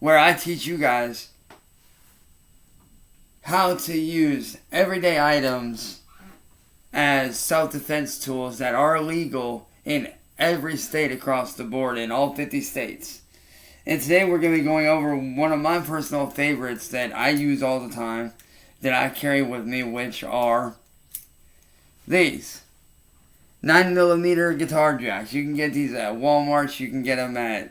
where I teach you guys how to use everyday items as self-defense tools that are legal in every state across the board, in all 50 states. And today we're going to be going over one of my personal favorites that I use all the time, that I carry with me, which are these 9mm guitar jacks. You can get these at Walmart, you can get them at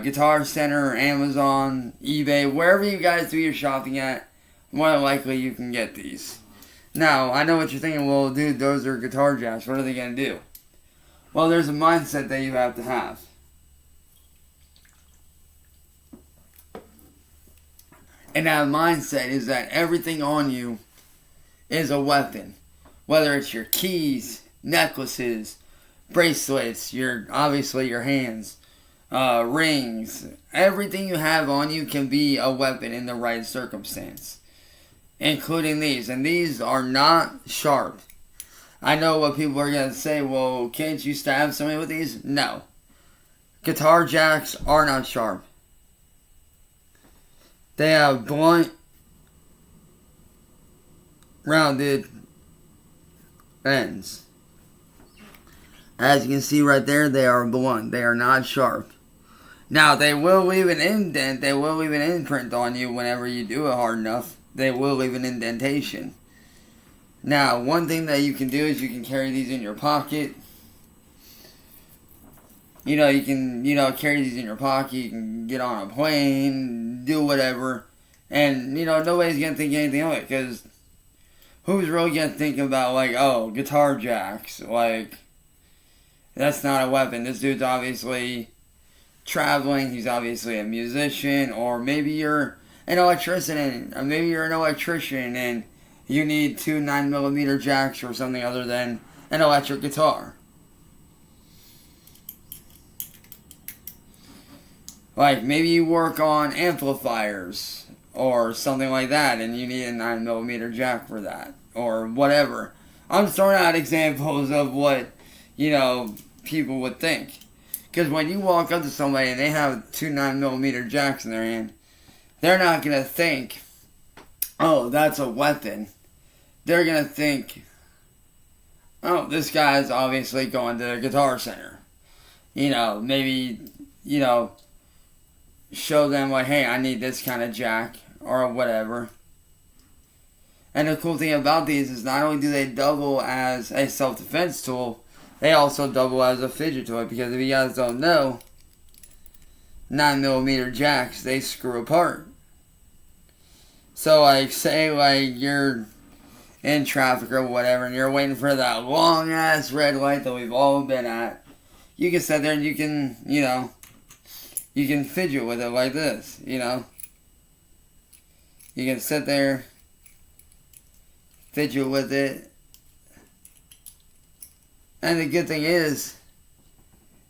Guitar Center, Amazon, eBay, wherever you guys do your shopping at. More than likely you can get these. Now, I know what you're thinking, well dude, those are guitar jacks, what are they going to do? Well, there's a mindset that you have to have. And that mindset is that everything on you is a weapon. Whether it's your keys, necklaces, bracelets, obviously your hands, rings. Everything you have on you can be a weapon in the right circumstance. Including these. And these are not sharp. I know what people are going to say, well, can't you stab somebody with these? No. Guitar jacks are not sharp. They have blunt, rounded ends. As you can see right there, they are blunt. They are not sharp. Now, they will leave an indent. They will leave an imprint on you whenever you do it hard enough. They will leave an indentation. Now, one thing that you can do is you can carry these in your pocket. You can, carry these in your pocket. You can get on a plane, do whatever. And, nobody's going to think anything of it. Because who's really going to think about, guitar jacks? That's not a weapon. This dude's obviously traveling. He's obviously a musician. Or maybe you're an electrician. And you need 2 9mm jacks or something other than an electric guitar. Maybe you work on amplifiers or something like that and you need a 9mm jack for that. Or whatever. I'm throwing out examples of what, people would think. Because when you walk up to somebody and they have 2 9mm jacks in their hand, they're not going to think, oh, that's a weapon. They're going to think, oh, this guy's obviously going to the Guitar Center. Maybe, show them hey, I need this kind of jack or whatever. And the cool thing about these is not only do they double as a self-defense tool, they also double as a fidget toy. Because if you guys don't know, 9mm jacks, they screw apart. So say you're in traffic or whatever and you're waiting for that long ass red light that we've all been at, you can sit there and you can, you can fidget with it like this, You can sit there, fidget with it. And the good thing is,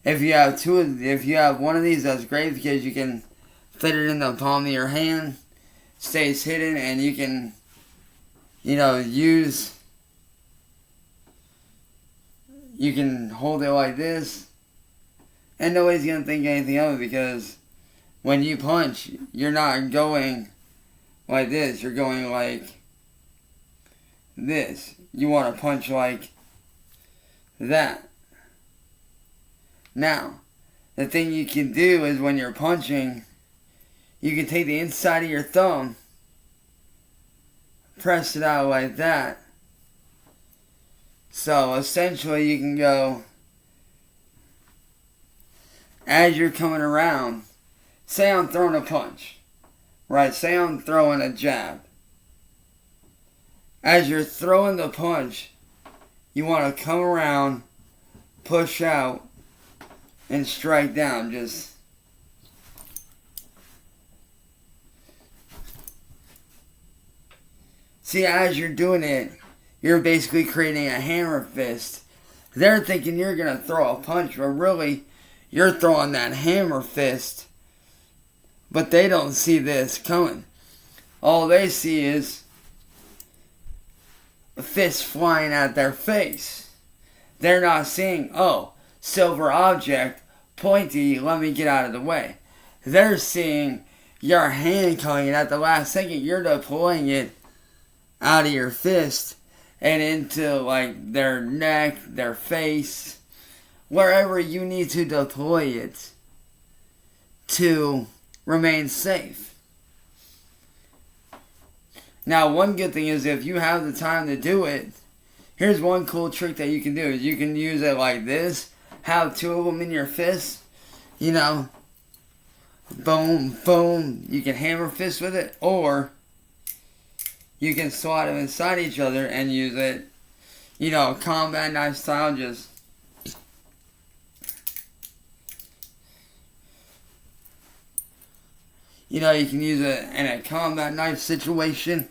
if you have one of these, that's great because you can fit it in the palm of your hand, stays hidden, and you can, you can hold it like this. And nobody's going to think anything of it because when you punch, you're not going like this. You're going like this. You want to punch like that. Now, the thing you can do is when you're punching, you can take the inside of your thumb, press it out like that. So essentially you can go, as you're coming around, say I'm throwing a punch, right? Say I'm throwing a jab. As you're throwing the punch, you want to come around, push out, and strike down. Just see, as you're doing it, you're basically creating a hammer fist. They're thinking you're going to throw a punch, but really, you're throwing that hammer fist. But they don't see this coming. All they see is a fist flying at their face. They're not seeing, oh, silver object, pointy, let me get out of the way. they're seeing your hand coming, and at the last second, you're deploying it out of your fist and into like their neck, their face, wherever you need to deploy it to remain safe. Now, one good thing is if you have the time to do it, here's one cool trick that you can do. You can use it like this, have two of them in your fist, you know, boom, boom. You can hammer fist with it, or you can slide them inside each other and use it, you know, combat knife style, just you know, you can use it in a combat knife situation.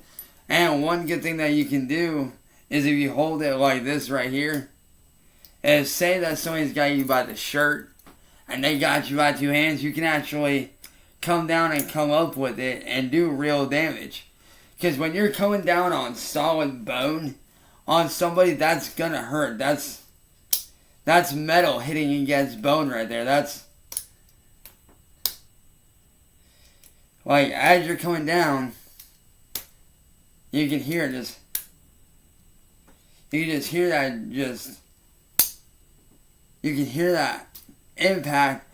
And one good thing that you can do is if you hold it like this right here, is say that somebody's got you by the shirt and they got you by two hands, you can actually come down and come up with it and do real damage. Because when you're coming down on solid bone on somebody, that's gonna hurt. That's metal hitting against bone right there. That's like, as you're coming down, you can hear just, you can just hear that you can hear that impact.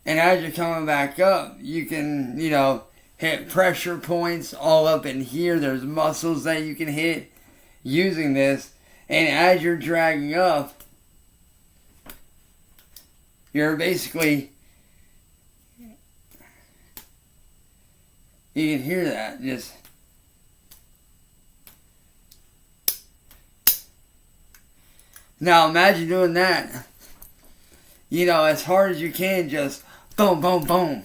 And as you're coming back up, you can, you know, hit pressure points all up in here. There's muscles that you can hit using this. And as you're dragging up, you're basically, you can hear that just. Now imagine doing that, you know, as hard as you can, just boom, boom, boom.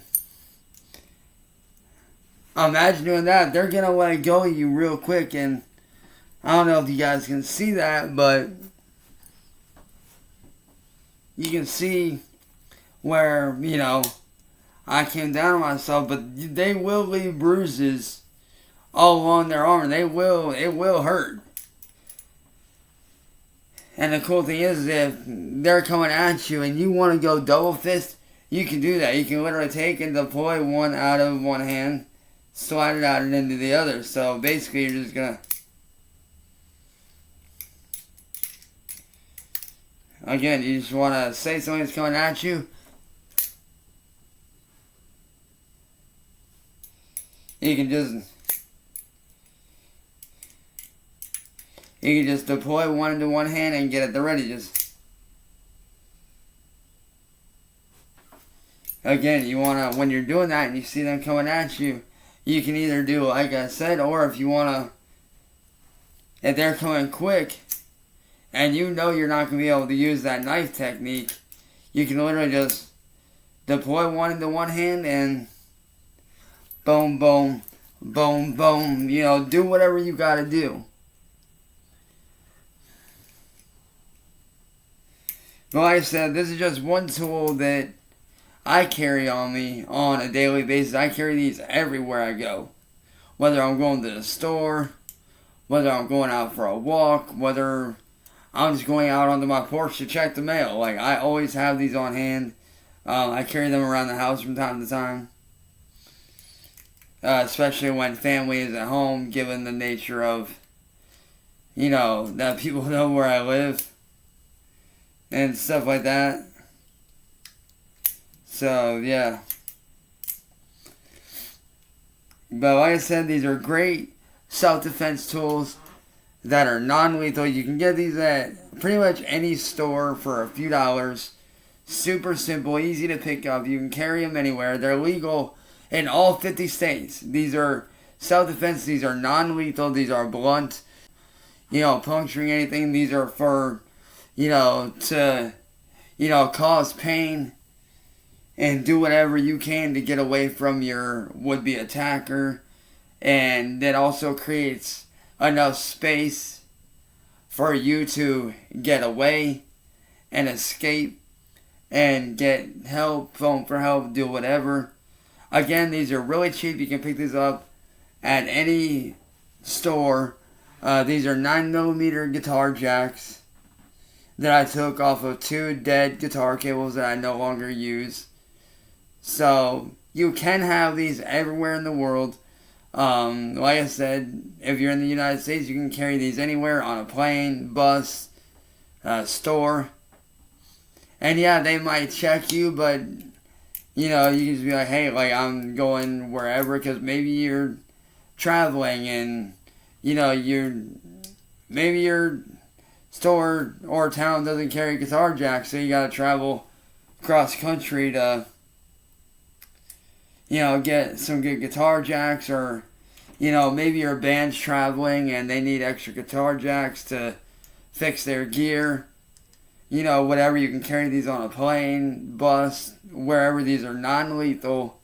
Imagine doing that. They're going to let go of you real quick. And I don't know if you guys can see that, but you can see where, you know, I came down on myself, but they will leave bruises all along their arm. It will hurt. And the cool thing is, if they're coming at you and you want to go double fist, you can do that. You can literally take and deploy one out of one hand, slide it out and into the other. So basically, you're just gonna, again, you just want to say something's coming at you. You can just deploy one into one hand and get at the ready. Just again, you wanna, when you're doing that and you see them coming at you, you can either do like I said, or if you wanna, if they're coming quick and you know you're not gonna be able to use that knife technique, you can literally just deploy one into one hand and boom, boom, boom, boom. You know, do whatever you gotta do. But like I said, this is just one tool that I carry on me on a daily basis. I carry these everywhere I go. Whether I'm going to the store, whether I'm going out for a walk, whether I'm just going out onto my porch to check the mail. Like, I always have these on hand. I carry them around the house from time to time. Especially when family is at home, given the nature of, you know, that people know where I live and stuff like that. So, yeah. But like I said, these are great self-defense tools that are non-lethal. You can get these at pretty much any store for a few dollars. Super simple, easy to pick up. You can carry them anywhere. They're legal in all 50 states. These are self-defense. These are non-lethal. These are blunt. You know, puncturing anything. These are for, you know, to, you know, cause pain and do whatever you can to get away from your would-be attacker. And that also creates enough space for you to get away and escape and get help, phone for help, do whatever. Again, these are really cheap. You can pick these up at any store. These are 9mm guitar jacks that I took off of 2 dead guitar cables that I no longer use. So, You can have these everywhere in the world. Like I said, if you're in the United States, you can carry these anywhere on a plane, bus, store. And yeah, they might check you, but you know, you can just be like, hey, like I'm going wherever, because maybe you're traveling and you know maybe your store or town doesn't carry guitar jacks, so you gotta travel cross country to get some good guitar jacks, or maybe your band's traveling and they need extra guitar jacks to fix their gear. Whatever, you can carry these on a plane, bus, wherever. These are non-lethal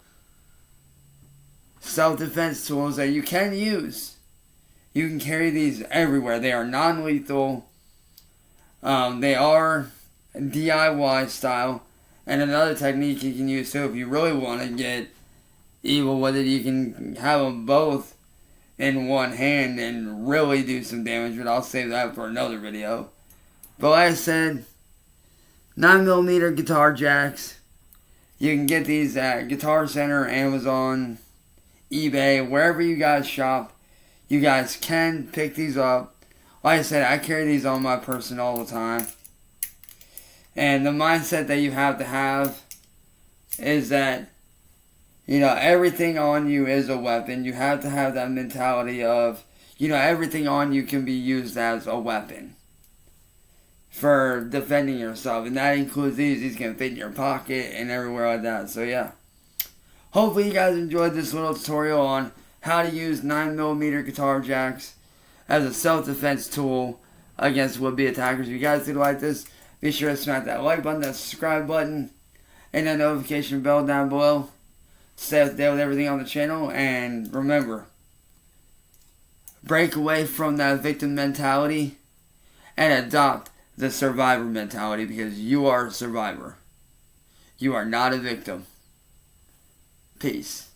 self-defense tools that you can use. You can carry these everywhere. They are non-lethal. They are DIY style. And another technique you can use too, if you really want to get evil with it, you can have them both in one hand and really do some damage, but I'll save that for another video. But like I said, 9mm guitar jacks. You can get these at Guitar Center, Amazon, eBay, wherever you guys shop. You guys can pick these up. Like I said, I carry these on my person all the time. And the mindset that you have to have is that, everything on you is a weapon. You have to have that mentality of, everything on you can be used as a weapon for defending yourself. And that includes these. These can fit in your pocket and everywhere like that. So yeah. Hopefully you guys enjoyed this little tutorial on how to use 9mm guitar jacks as a self-defense tool against would-be attackers. If you guys did like this, be sure to smack that like button, that subscribe button, and that notification bell down below. Stay up to date with everything on the channel, and remember, break away from that victim mentality and adopt the survivor mentality, because you are a survivor. You are not a victim. Peace.